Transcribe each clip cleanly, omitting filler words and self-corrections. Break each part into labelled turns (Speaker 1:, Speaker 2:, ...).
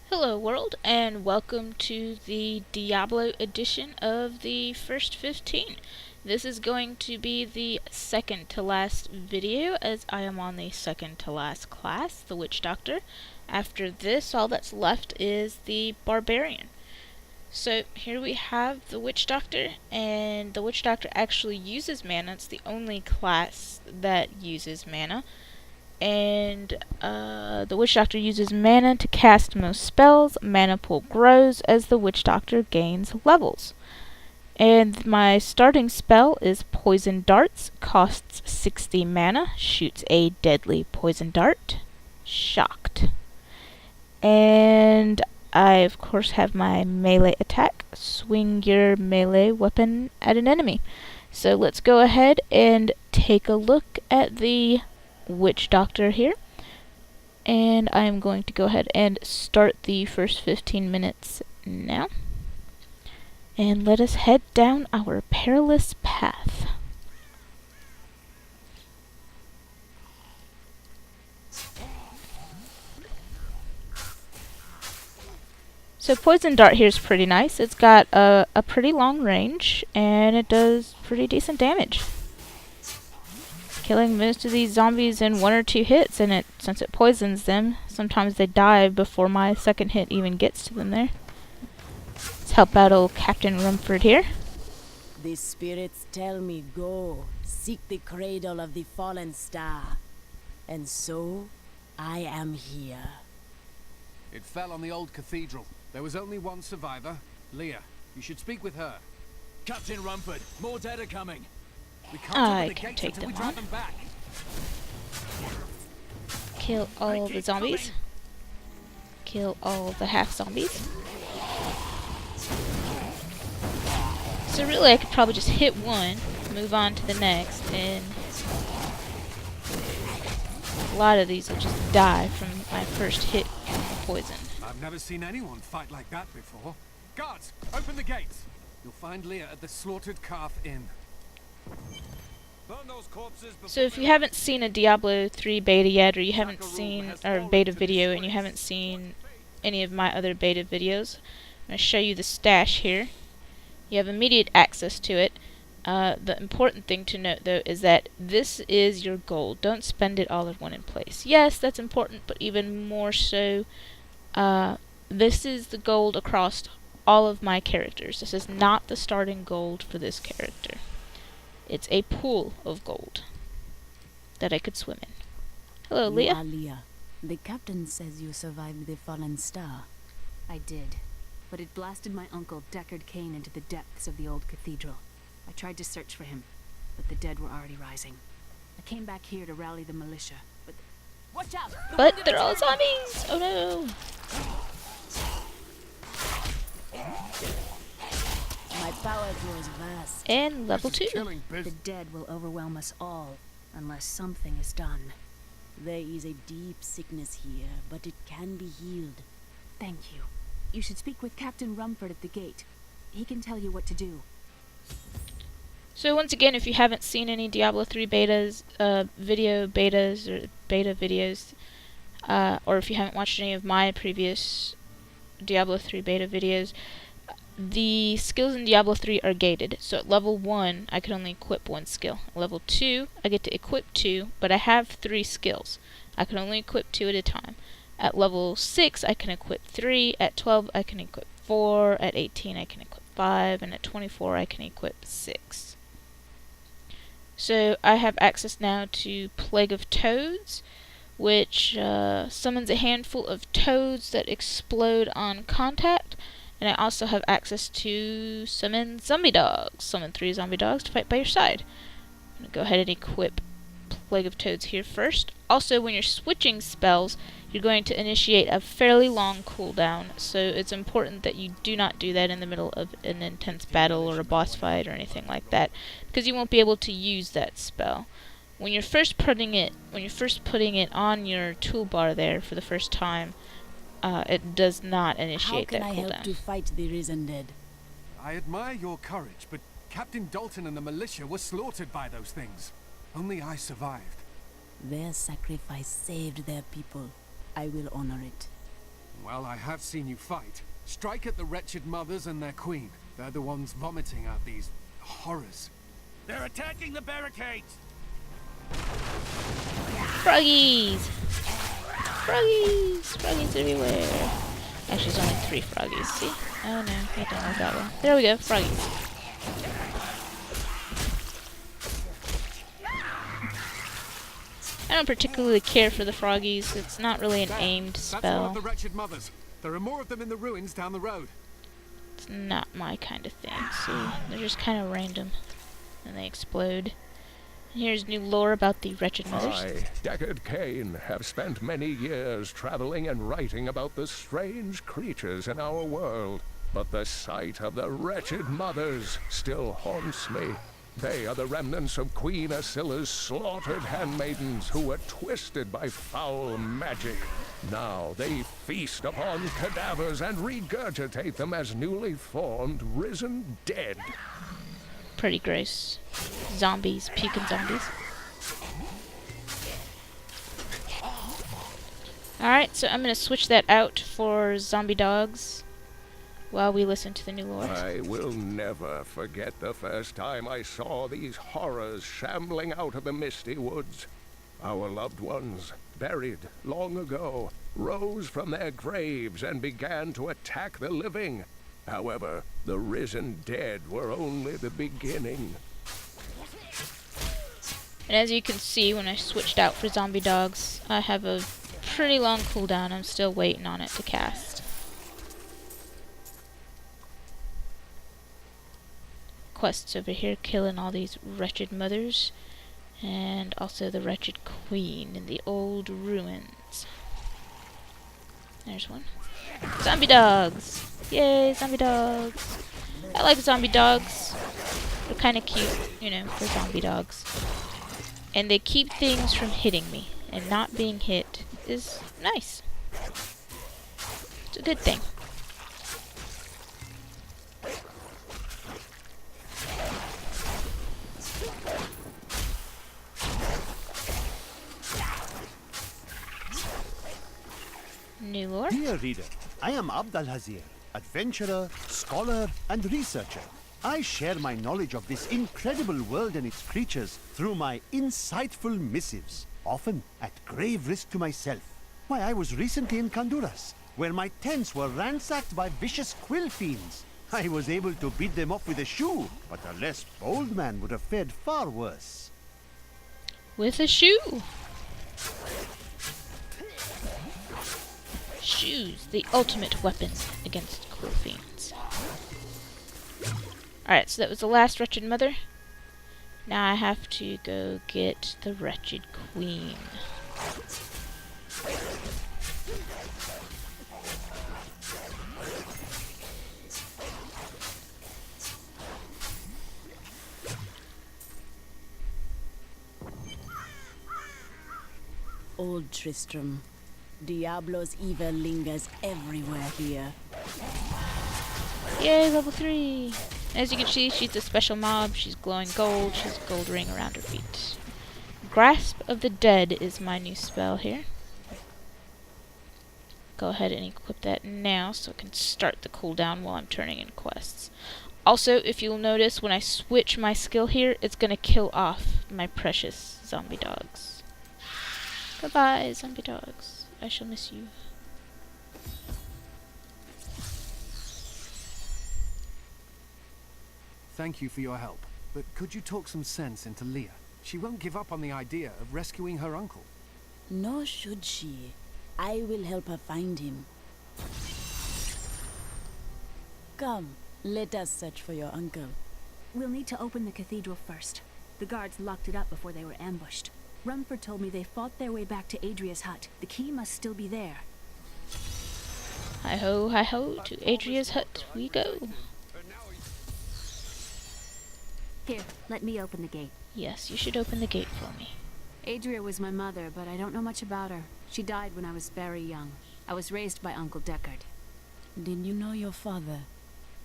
Speaker 1: Hello world, and welcome to the Diablo edition of the first 15. This is going to be the second to last video, as I am on the second to last class, the Witch Doctor. After this, all that's left is the Barbarian. So here we have the Witch Doctor, and the Witch Doctor actually uses mana. It's the only class that uses mana. And the Witch Doctor uses mana to cast most spells. Mana pool grows as the Witch Doctor gains levels. And my starting spell is Poison Darts, costs 60 mana, shoots a deadly poison dart. Shocked. And I, of course, have my melee attack, swing your melee weapon at an enemy. So let's go ahead and take a look at the Witch Doctor here, and I'm going to go ahead and start the first 15 minutes now, and let us head down our perilous path. So Poison Dart here is pretty nice. It's got a pretty long range, and it does pretty decent damage, killing most of these zombies in 1 or 2 hits, and since it poisons them, sometimes they die before my second hit even gets to them there. Let's help out old Captain Rumford here.
Speaker 2: The spirits tell me go, seek the cradle of the fallen star. And so, I am here.
Speaker 3: It fell on the old cathedral. There was only one survivor, Leah. You should speak with her.
Speaker 4: Captain Rumford, more dead are coming.
Speaker 3: We can't
Speaker 1: I
Speaker 3: open the
Speaker 1: can
Speaker 3: gates
Speaker 1: take
Speaker 3: until we
Speaker 1: them
Speaker 3: drive
Speaker 1: on.
Speaker 3: them back.
Speaker 1: Kill all the zombies. Kill all the half zombies. So really I could probably just hit one, move on to the next, and a lot of these will just die from my first hit from the poison.
Speaker 3: I've never seen anyone fight like that before. Guards, open the gates. You'll find Leah at the Slaughtered Calf Inn.
Speaker 4: Burn those corpses before
Speaker 1: So if you haven't seen a Diablo 3 beta yet, or you haven't seen, or beta video, and you haven't seen any of my other beta videos, I'm going to show you the stash here. You have immediate access to it. The important thing to note, though, is that this is your gold. Don't spend it all in one place. Yes, that's important, but even more so, this is the gold across all of my characters. This is not the starting gold for this character. It's a pool of gold that I could swim in. Hello,
Speaker 2: You
Speaker 1: Leah.
Speaker 2: are Leah. The captain says you survived the fallen star.
Speaker 5: I did, but it blasted my uncle Deckard Cain into the depths of the old cathedral. I tried to search for him, but the dead were already rising. I came back here to rally the militia, but... Watch out!
Speaker 1: But they're all zombies! Oh no!
Speaker 2: My power grows vast.
Speaker 1: And level 2.
Speaker 3: Killing
Speaker 5: The
Speaker 3: biz.
Speaker 5: dead will overwhelm us all, unless something is done.
Speaker 2: There is a deep sickness here, but it can be healed.
Speaker 5: Thank you. You should speak with Captain Rumford at the gate. He can tell you what to do.
Speaker 1: So once again, if you haven't seen any Diablo 3 betas, video betas, or beta videos, or if you haven't watched any of my previous Diablo 3 beta videos, the skills in Diablo 3 are gated. So at level 1, I can only equip 1 skill. At level 2, I get to equip 2, but I have 3 skills. I can only equip 2 at a time. At level 6, I can equip 3. At 12, I can equip 4. At 18, I can equip 5. And at 24, I can equip 6. So I have access now to Plague of Toads, which summons a handful of toads that explode on contact. And I also have access to summon zombie dogs. Summon 3 zombie dogs to fight by your side. I'm going to go ahead and equip Plague of Toads here first. Also, when you're switching spells, you're going to initiate a fairly long cooldown, so it's important that you do not do that in the middle of an intense battle or a boss fight or anything like that, because you won't be able to use that spell. When you're first putting it on your toolbar there for the first time, it does not
Speaker 2: How
Speaker 1: initiate
Speaker 2: can
Speaker 1: that
Speaker 2: I help
Speaker 1: cooldown.
Speaker 2: to fight the risen dead?
Speaker 3: I admire your courage, but Captain Dalton and the militia were slaughtered by those things. Only I survived.
Speaker 2: Their sacrifice saved their people. I will honor it.
Speaker 3: Well, I have seen you fight. Strike at the wretched mothers and their queen. They're the ones vomiting out these horrors.
Speaker 4: They're attacking the barricades!
Speaker 1: Froggies! Froggies! Froggies everywhere. Actually, there's only 3 froggies, see? Oh no, I don't like that one. There we go, froggies. I don't particularly care for the froggies. It's not really an aimed
Speaker 3: That's one of
Speaker 1: spell.
Speaker 3: the wretched mothers. There are more of them in the ruins down the road.
Speaker 1: It's not my kind of thing, see? They're just kind of random. And they explode. And here's new lore about the wretched mothers.
Speaker 6: I, Deckard Cain, have spent many years traveling and writing about the strange creatures in our world. But the sight of the wretched mothers still haunts me. They are the remnants of Queen Asilla's slaughtered handmaidens who were twisted by foul magic. Now they feast upon cadavers and regurgitate them as newly formed, risen dead.
Speaker 1: Pretty gross. Zombies, puking zombies. Alright, so I'm gonna switch that out for zombie dogs while we listen to the new lore.
Speaker 6: I will never forget the first time I saw these horrors shambling out of the misty woods. Our loved ones, buried long ago, rose from their graves and began to attack the living. However, the risen dead were only the beginning.
Speaker 1: And as you can see, when I switched out for zombie dogs, I have a pretty long cooldown. I'm still waiting on it to cast. Quests over here, killing all these wretched mothers. And also the wretched queen in the old ruins. There's one. Zombie dogs! Yay, zombie dogs! I like zombie dogs. They're kind of cute, you know, for zombie dogs. And they keep things from hitting me. And not being hit is nice. It's a good thing. New lore?
Speaker 7: Dear reader, I am Abd al-Hazir, adventurer, scholar, and researcher. I share my knowledge of this incredible world and its creatures through my insightful missives, often at grave risk to myself. Why, I was recently in Honduras, where my tents were ransacked by vicious quill fiends. I was able to beat them off with a shoe, but a less bold man would have fared far worse.
Speaker 1: With a shoe! Shoes, the ultimate weapon against cruel fiends. Alright, so that was the last wretched mother. Now I have to go get the wretched queen.
Speaker 2: Old Tristram. Diablo's evil lingers everywhere here.
Speaker 1: Yay, level 3! As you can see, she's a special mob. She's glowing gold. She has a gold ring around her feet. Grasp of the Dead is my new spell here. Go ahead and equip that now so I can start the cooldown while I'm turning in quests. Also, if you'll notice, when I switch my skill here, it's going to kill off my precious zombie dogs. Goodbye, zombie dogs. I shall miss you.
Speaker 3: Thank you for your help. But could you talk some sense into Leah? She won't give up on the idea of rescuing her uncle.
Speaker 2: Nor should she. I will help her find him. Come, let us search for your uncle.
Speaker 5: We'll need to open the cathedral first. The guards locked it up before they were ambushed. Rumford told me they fought their way back to Adria's hut. The key must still be there.
Speaker 1: Hi ho, to Adria's hut we go.
Speaker 5: Here, let me open the gate.
Speaker 1: Yes, you should open the gate for me.
Speaker 5: Adria was my mother, but I don't know much about her. She died when I was very young. I was raised by Uncle Deckard.
Speaker 2: Did you know your father?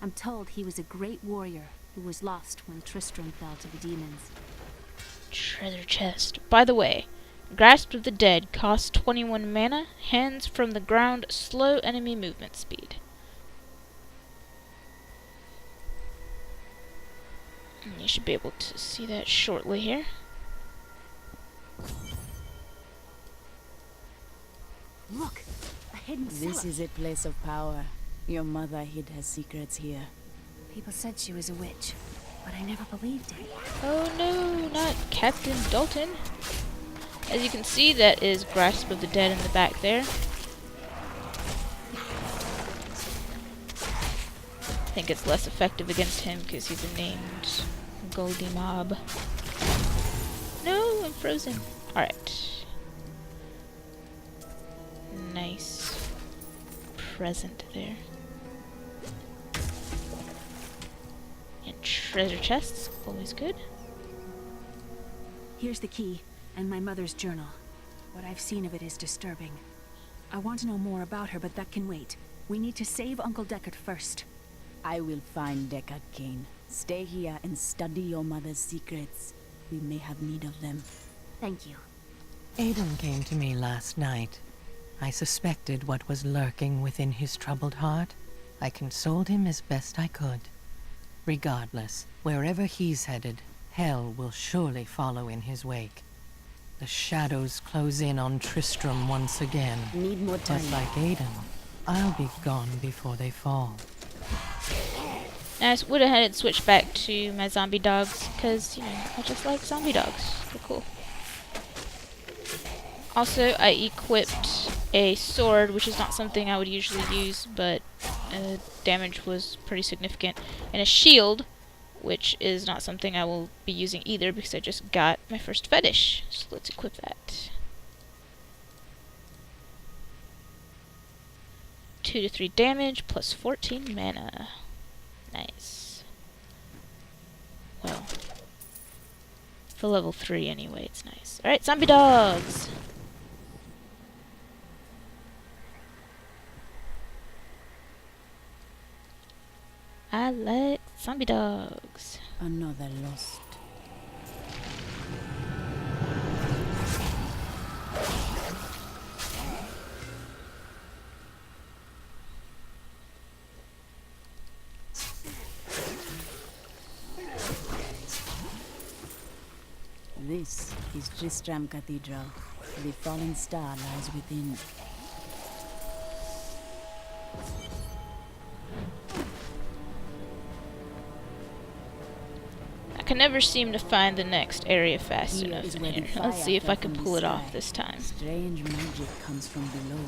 Speaker 5: I'm told he was a great warrior who was lost when Tristram fell to the demons.
Speaker 1: Treasure chest. By the way, Grasp of the Dead costs 21 mana. Hands from the ground, slow enemy movement speed. And you should be able to see that shortly here.
Speaker 5: Look! A hidden cellar.
Speaker 2: This is a place of power. Your mother hid her secrets here.
Speaker 5: People said she was a witch, but I never believed it.
Speaker 1: Oh no, not Captain Dalton. As you can see, that is Grasp of the Dead in the back there. I think it's less effective against him because he's a named Goldie mob. No, I'm frozen. Alright. Nice present there. And treasure chests, always good.
Speaker 5: Here's the key, and my mother's journal. What I've seen of it is disturbing. I want to know more about her, but that can wait. We need to save Uncle Deckard first.
Speaker 2: I will find Deckard Cain. Stay here and study your mother's secrets. We may have need of them.
Speaker 5: Thank you.
Speaker 8: Aiden came to me last night. I suspected what was lurking within his troubled heart. I consoled him as best I could. Regardless, wherever he's headed, hell will surely follow in his wake. The shadows close in on Tristram once again.
Speaker 2: Need more time.
Speaker 8: But like Aiden, I'll be gone before they fall.
Speaker 1: I would have had it switch back to my zombie dogs, because, you know, I just like zombie dogs. They're cool. Also, I equipped a sword, which is not something I would usually use, but damage was pretty significant, and a shield, which is not something I will be using either, because I just got my first fetish. So let's equip that. 2 to 3 damage, plus 14 mana. Nice. Well, for level 3 anyway, it's nice. Alright, zombie dogs! I like zombie dogs.
Speaker 2: Another lost. This is Tristram Cathedral. The fallen star lies within.
Speaker 1: I can never seem to find the next area fast
Speaker 2: Here
Speaker 1: enough
Speaker 2: is
Speaker 1: in
Speaker 2: where the
Speaker 1: here. Let's
Speaker 2: fire
Speaker 1: see if I
Speaker 2: fell
Speaker 1: can
Speaker 2: from
Speaker 1: pull
Speaker 2: the
Speaker 1: it off
Speaker 2: sky.
Speaker 1: this time.
Speaker 2: Strange magic comes from below.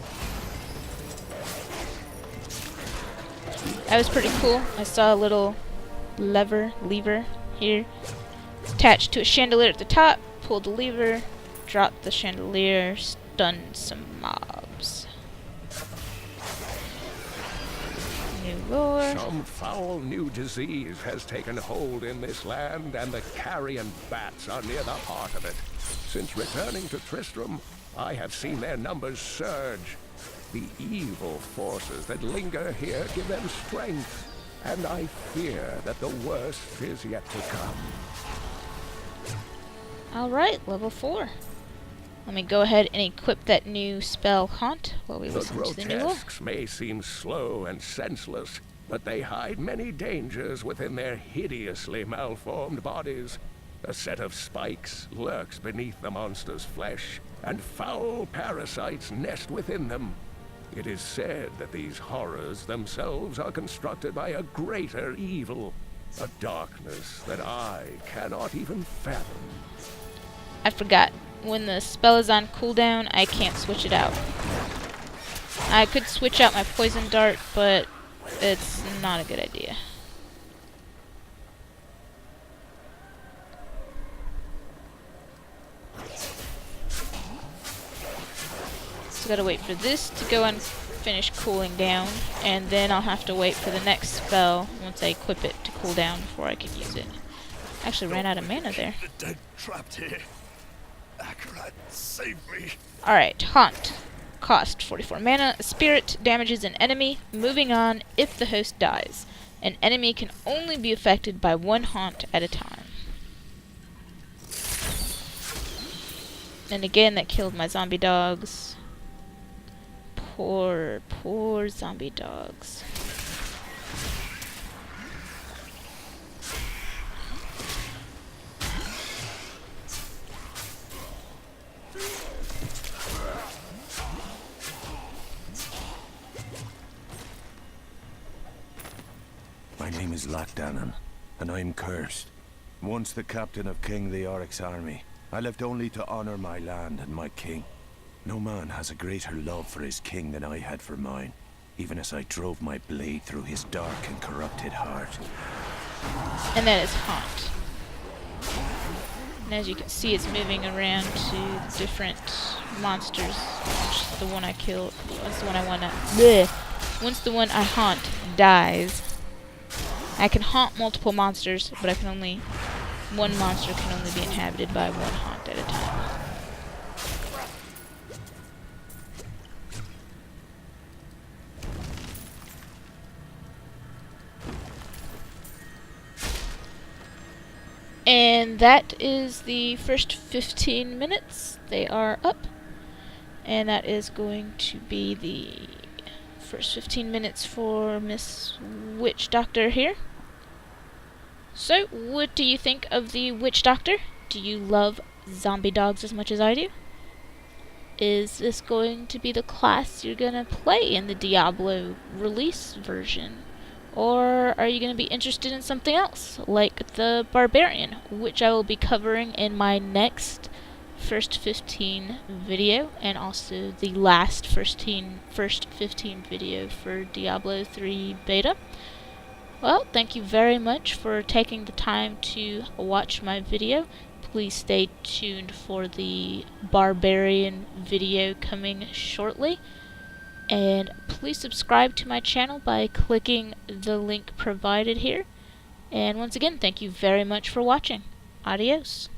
Speaker 1: That was pretty cool. I saw a little lever here attached to a chandelier at the top. Pulled the lever, dropped the chandelier, stunned some mobs. New lore.
Speaker 6: Some foul new disease has taken hold in this land, and the carrion bats are near the heart of it. Since returning to Tristram, I have seen their numbers surge. The evil forces that linger here give them strength, and I fear that the worst is yet to come.
Speaker 1: Alright, level 4. Let me go ahead and equip that new spell Haunt while we
Speaker 6: The
Speaker 1: listen to the new lore.
Speaker 6: grotesques may seem slow and senseless, but they hide many dangers within their hideously malformed bodies. A set of spikes lurks beneath the monster's flesh, and foul parasites nest within them. It is said that these horrors themselves are constructed by a greater evil, a darkness that I cannot even fathom.
Speaker 1: I forgot. When the spell is on cooldown, I can't switch it out. I could switch out my poison dart, but it's not a good idea. So gotta wait for this to go and finish cooling down, and then I'll have to wait for the next spell once I equip it to cool down before I can use it. Actually ran out of mana there.
Speaker 4: The dead trapped here. Akarat, save me.
Speaker 1: Alright, Haunt. Cost 44 mana. A spirit damages an enemy. Moving on, if the host dies. An enemy can only be affected by one haunt at a time. And again, that killed my zombie dogs. Poor zombie dogs.
Speaker 4: My name is Lakdanan, and I'm cursed. Once the captain of King Leoric's army, I left only to honor my land and my king. No man has a greater love for his king than I had for mine, even as I drove my blade through his dark and corrupted heart.
Speaker 1: And that is Haunt. And as you can see, it's moving around to different monsters. The one I killed, that's the one I want to... Bleh. Once the one I haunt dies, I can haunt multiple monsters, but one monster can only be inhabited by one haunt at a time. And that is the first 15 minutes. They are up. And that is going to be the first 15 minutes for Miss Witch Doctor here. So, what do you think of the Witch Doctor? Do you love zombie dogs as much as I do? Is this going to be the class you're gonna play in the Diablo release version? Or are you going to be interested in something else, like the Barbarian, which I will be covering in my next first 15 video, and also the last first 15 video for Diablo 3 beta. Well, thank you very much for taking the time to watch my video. Please stay tuned for the Barbarian video coming shortly. And please subscribe to my channel by clicking the link provided here. And once again, thank you very much for watching. Adios.